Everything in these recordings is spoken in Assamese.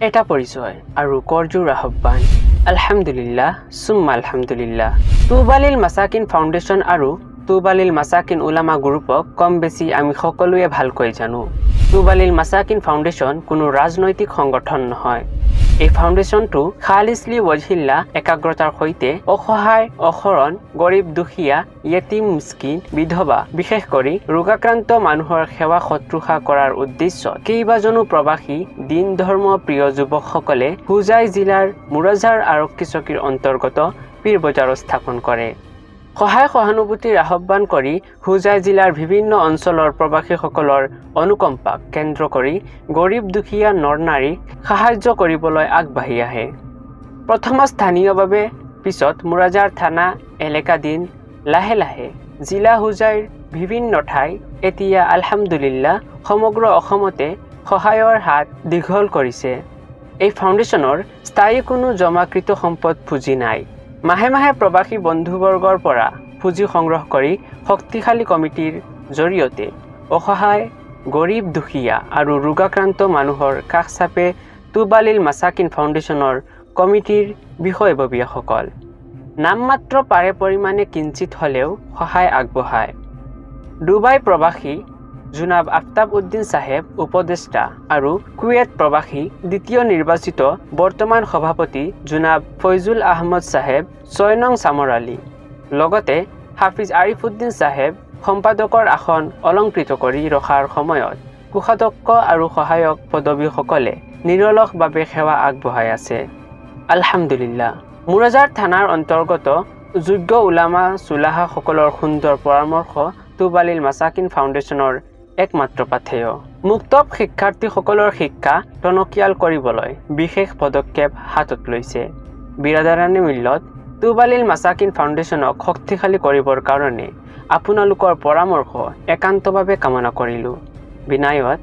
এটা পৰিচয় আৰু কৰজোৰ আহ্বান। আলহামদুলিল্লাহ সুম্মা আলহামদুলিল্লাহ। তুবালিল মাসাকিন ফাউণ্ডেশ্যন আৰু তুবালিল মাসাকিন উলামা গ্ৰুপক কম বেছি আমি সকলোৱে ভালকৈ জানো। তুবালিল মাসাকিন ফাউণ্ডেশ্যন কোনো ৰাজনৈতিক সংগঠন নহয়। এই ফাউণ্ডেশ্যনটো খালিছলি ৱজহিল্লাহ একাগ্ৰতাৰ সৈতে অসহায়, অশৰণ, গৰীব, দুখীয়া, য়েতিম, মিস্কিন, বিধৱা, বিশেষ কৰি ৰোগাক্ৰান্ত মানুহৰ সেৱা শুশ্ৰূষা কৰাৰ উদ্দেশ্যত কেইবাজনো প্ৰৱাসী দিন ধৰ্ম প্ৰিয় যুৱকসকলে হোজাই জিলাৰ মুৰাজাৰ আৰক্ষী চকীৰ অন্তৰ্গত পীৰ বজাৰ স্থাপন কৰে। সহায় সহানুভূতিৰ আহ্বান কৰি হোজাই জিলাৰ বিভিন্ন অঞ্চলৰ প্ৰৱাসীসকলৰ অনুকম্পাক কেন্দ্ৰ কৰি গৰীব দুখীয়া নৰ নাৰীক সাহায্য কৰিবলৈ আগবাঢ়ি আহে। প্ৰথম স্থানীয়ভাৱে পিছত মুৰাজাৰ থানা এলেকা দিন লাহে লাহে জিলা হোজাইৰ বিভিন্ন ঠাই এতিয়া আলহামদুলিল্লাহ সমগ্ৰ অসমতে সহায়ৰ হাত দীঘল কৰিছে। এই ফাউণ্ডেশ্যনৰ স্থায়ী কোনো জমাকৃত সম্পদ পুঁজি নাই। মাহে মাহে প্ৰৱাসী বন্ধুবৰ্গৰ পৰা পুঁজি সংগ্ৰহ কৰি শক্তিশালী কমিটিৰ জৰিয়তে অসহায়, গৰীব, দুখীয়া আৰু ৰোগাক্ৰান্ত মানুহৰ কাষ চাপে তুবালিল মাসাকিন ফাউণ্ডেশ্যনৰ কমিটিৰ বিষয়ববীয়াসকল নামমাত্ৰ পাৰে পৰিমাণে কিঞ্চিত হ'লেও সহায় আগবঢ়ায়। ডুবাই প্ৰৱাসী জুনাব আফতাব উদ্দিন চাহেব উপদেষ্টা আৰু কুৱেট প্ৰৱাসী দ্বিতীয় নিৰ্বাচিত বৰ্তমান সভাপতি জুনাব ফৈজুল আহমদ চাহেব ৬ নং চামৰ আলী, লগতে হাফিজ আৰিফুদ্দিন চাহেব সম্পাদকৰ আসন অলংকৃত কৰি ৰখাৰ সময়ত কোষাধ্যক্ষ আৰু সহায়ক পদবীসকলে নিৰলসভাৱে সেৱা আগবঢ়াই আছে। আলহামদুলিল্লাহ। মুৰাজাৰ থানাৰ অন্তৰ্গত যোগ্য উলামা চুলাহাসকলৰ সুন্দৰ পৰামৰ্শ তুবালিল মাসাকিন ফাউণ্ডেশ্যনৰ একমাত্ৰ পাথেয়। মুক্ত শিক্ষাৰ্থীসকলৰ শিক্ষা টনকিয়াল কৰিবলৈ বিশেষ পদক্ষেপ হাতত লৈছে। বিৰাদাৰানী মিল্লত তুবালিল মাসাকিন ফাউণ্ডেশ্যনক শক্তিশালী কৰিবৰ কাৰণে আপোনালোকৰ পৰামৰ্শ একান্তভাৱে কামনা কৰিলোঁ। বিনায়ত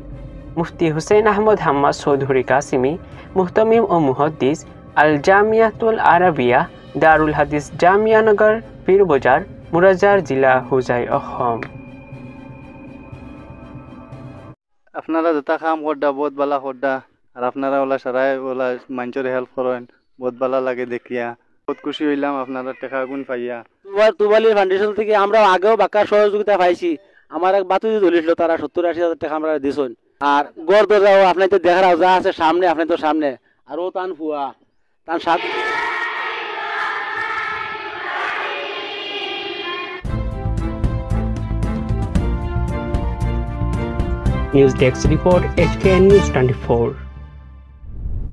মুফতি হুছেইন আহমদ হাম্মাদ চৌধুৰী কাছিমি, মুহতমিম ও মুহদ্দিছ আল জামিয়াতুল আৰাবিয়া দাৰুল হাদিছ জামিয়া নগৰ পীৰ বজাৰ মুৰাজাৰ জিলা হোজাই অসম। আপনারা যেটা কাম করডা বহুত ভালো করডা আর আপনারা ওলা সারাই ওলা মানুষের হেল্প করেন বহুত ভালো লাগে দেখিয়া বহুত খুশি হইলাম আপনারা টাকা গুণ পাইয়া। তুবালির ফাউন্ডেশন থেকে আমরা আগেও বাঁকা সহযোগিতা পাইছি। আমার এক বাতুজি ধরেছিল তারা ৭০-৮০ টাকা আমরা দিছেন। আর গড় দরজাও আপনি তো দেখার যা আছে সামনে, আপনি তো সামনে আর ও তান ফুয়া তান সাত News Desk Report HKN News 24